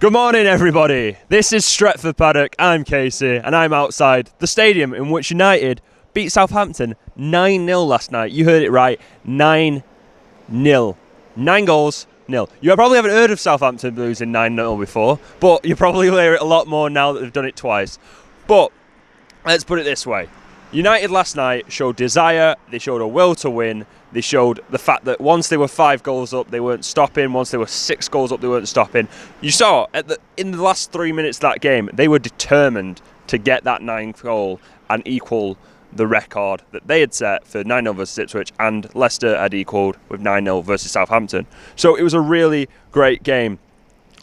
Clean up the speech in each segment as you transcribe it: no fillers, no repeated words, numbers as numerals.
Good morning, everybody. This is Stretford Paddock. I'm Casey, and I'm outside the stadium in which United beat Southampton 9-0 last night. You heard it right, 9-0. 9 goals, nil. You probably haven't heard of Southampton losing 9-0 before, but you probably hear it a lot more now that they've done it twice. But let's put it this way. United last night showed desire, they showed a will to win, they showed the fact that once they were 5 goals up, they weren't stopping. Once they were 6 goals up, they weren't stopping. You saw in the last 3 minutes of that game, they were determined to get that 9th goal and equal the record that they had set for 9-0 versus Ipswich, and Leicester had equalled with 9-0 versus Southampton. So it was a really great game.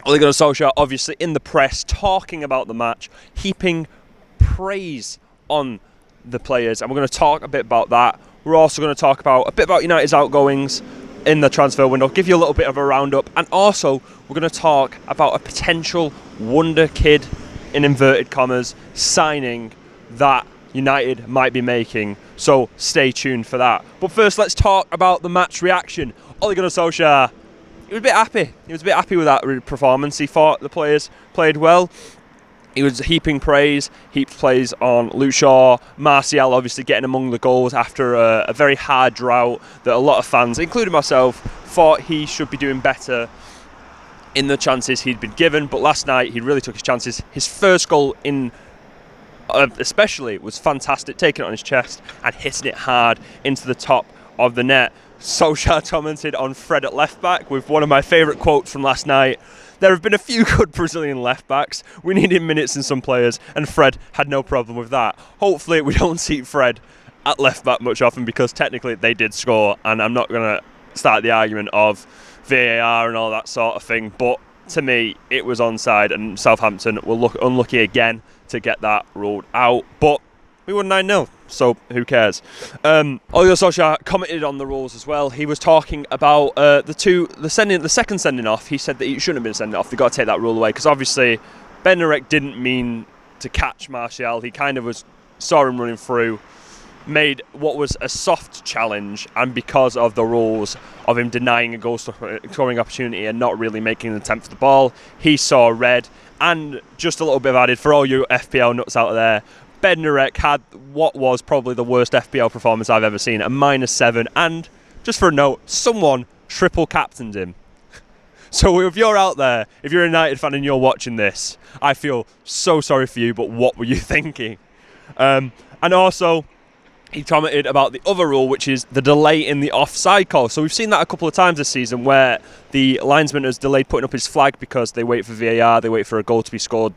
Ole Gunnar Solskjaer, obviously, in the press, talking about the match, heaping praise on the players, and we're going to talk a bit about that. We're also going to talk about a bit about United's outgoings in the transfer window, give you a little bit of a roundup, and also we're going to talk about a potential Wonderkid, in inverted commas, signing that United might be making. So stay tuned for that. But first, let's talk about the match reaction. Ole Gunnar Solskjaer, he was a bit happy. He was a bit happy with that performance. He thought the players played well. He was heaped praise on Luke Shaw, Martial obviously getting among the goals after a very hard drought that a lot of fans, including myself, thought he should be doing better in the chances he'd been given. But last night he really took his chances. His first goal especially was fantastic, taking it on his chest and hitting it hard into the top of the net. Solskjaer commented on Fred at left back with one of my favourite quotes from last night. There have been a few good Brazilian left-backs. We needed minutes in some players, and Fred had no problem with that. Hopefully we don't see Fred at left-back much often, because technically they did score, and I'm not going to start the argument of VAR and all that sort of thing, but to me it was onside, and Southampton were unlucky again to get that ruled out. But we won 9-0, so who cares? Ole Gunnar Solskjaer commented on the rules as well. He was talking about the second sending off. He said that it shouldn't have been sending off. They've got to take that rule away, because obviously Bednarek didn't mean to catch Martial. He kind of saw him running through, made what was a soft challenge, and because of the rules of him denying a goal scoring opportunity and not really making an attempt for the ball, he saw red. And just a little bit of added for all you FPL nuts out there, Bednarek had what was probably the worst FPL performance I've ever seen, a -7, and just for a note, someone triple captained him. So if you're out there, if you're a United fan and you're watching this, I feel so sorry for you, but what were you thinking? And also, he commented about the other rule, which is the delay in the offside call. So we've seen that a couple of times this season, where the linesman has delayed putting up his flag because they wait for VAR, they wait for a goal to be scored,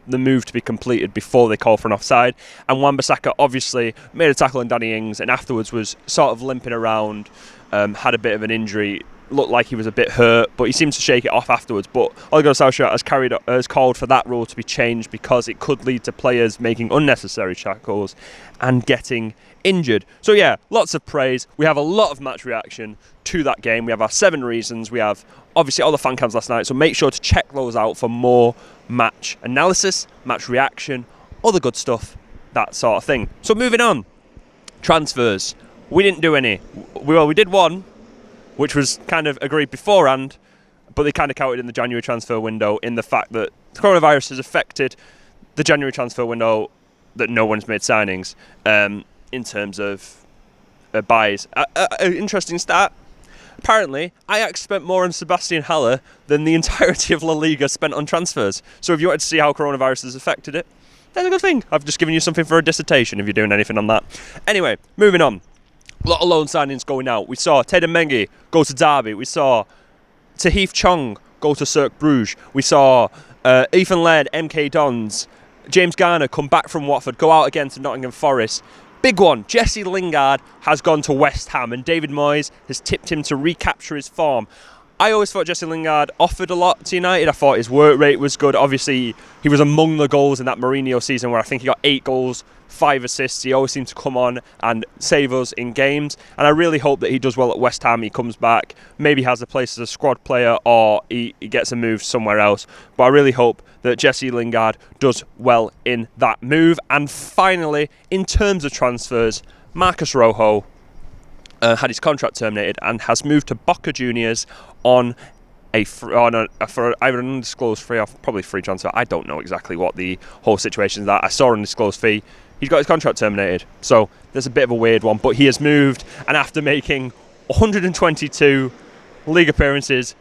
the move to be completed before they call for an offside. And Wan-Bissaka obviously made a tackle on Danny Ings, and afterwards was sort of limping around, had a bit of an injury, looked like he was a bit hurt, but he seemed to shake it off afterwards. But Ole Gunnar Solskjaer has called for that rule to be changed, because it could lead to players making unnecessary tackles and getting injured. So yeah, lots of praise. We have a lot of match reaction to that game. We have our 7 reasons. We have obviously all the fan cams last night, so make sure to check those out for more match analysis, match reaction, all the good stuff, that sort of thing. So moving on, transfers. We didn't do any. We did one, which was kind of agreed beforehand, but they kind of counted in the January transfer window, in the fact that the coronavirus has affected the January transfer window, that no one's made signings in terms of buys. Interesting stat. Apparently, Ajax spent more on Sebastian Haller than the entirety of La Liga spent on transfers. So if you wanted to see how coronavirus has affected it, that's a good thing. I've just given you something for a dissertation if you're doing anything on that. Anyway, moving on. A lot of loan signings going out. We saw Teden Mengi go to Derby. We saw Tahith Chong go to Cercle Bruges. We saw Ethan Laird, MK Dons, James Garner come back from Watford, go out again to Nottingham Forest. Big one, Jesse Lingard has gone to West Ham, and David Moyes has tipped him to recapture his form. I always thought Jesse Lingard offered a lot to United. I thought his work rate was good. Obviously, he was among the goals in that Mourinho season, where I think he got 8 goals, 5 assists. He always seemed to come on and save us in games. And I really hope that he does well at West Ham. He comes back, maybe has a place as a squad player, or he gets a move somewhere else. But I really hope that Jesse Lingard does well in that move. And finally, in terms of transfers, Marcus Rojo had his contract terminated and has moved to Boca Juniors on for either an undisclosed fee or probably free transfer. I don't know exactly what the whole situation is. That I saw an undisclosed fee. He's got his contract terminated, so there's a bit of a weird one. But he has moved, and after making 122 league appearances,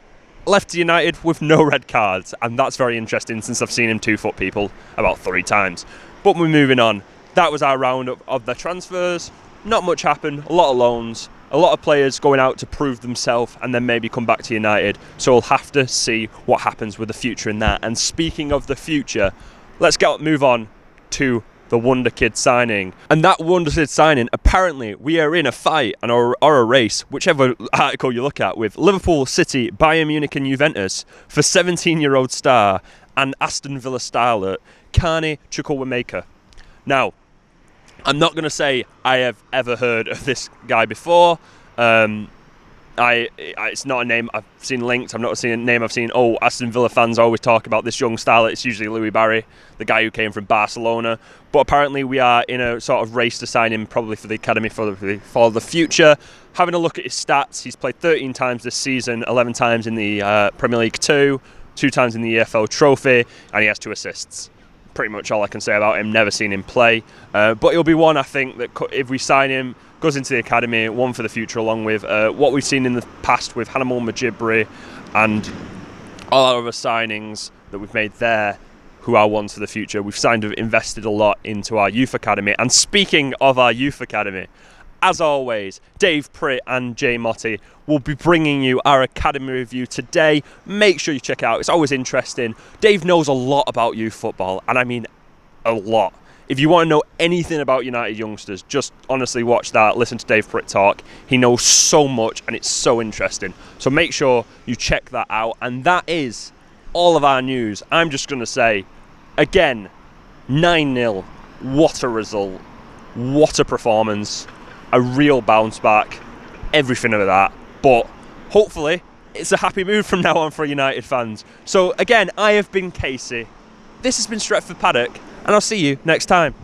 left United with no red cards, and that's very interesting since I've seen him 2-foot people about 3 times. But we're moving on. That was our round of the transfers. Not much happened. A lot of loans. A lot of players going out to prove themselves and then maybe come back to United. So we'll have to see what happens with the future in that. And speaking of the future, let's move on to the Wonderkid signing. And that Wonderkid signing, apparently we are in a fight or a race, whichever article you look at, with Liverpool, City, Bayern Munich and Juventus for 17-year-old star and Aston Villa starlet Carney Chukwuemeka. Now, I'm not going to say I have ever heard of this guy before. It's not a name I've seen linked. I've not seen a name I've seen. Oh, Aston Villa fans always talk about this young starlet. It's usually Louis Barry, the guy who came from Barcelona. But apparently we are in a sort of race to sign him, probably for the academy for the future. Having a look at his stats, he's played 13 times this season, 11 times in the Premier League 2 times in the EFL Trophy, and he has 2 assists. Pretty much all I can say about him. Never seen him play, but he'll be one, I think, that if we sign him, goes into the academy, one for the future, along with what we've seen in the past with Hannibal Majibri and all our other signings that we've made there, who are ones for the future. We've invested a lot into our youth academy. And speaking of our youth academy, as always, Dave Pritt and Jay Motti will be bringing you our academy review today. Make sure you check it out. It's always interesting. Dave knows a lot about youth football, and I mean a lot. If you want to know anything about United youngsters, just honestly watch that. Listen to Dave Pritt talk. He knows so much, and it's so interesting. So make sure you check that out. And that is all of our news. I'm just going to say, again, 9-0. What a result. What a performance. A real bounce back, everything of that. But hopefully, it's a happy mood from now on for United fans. So again, I have been Casey. This has been Stretford Paddock, and I'll see you next time.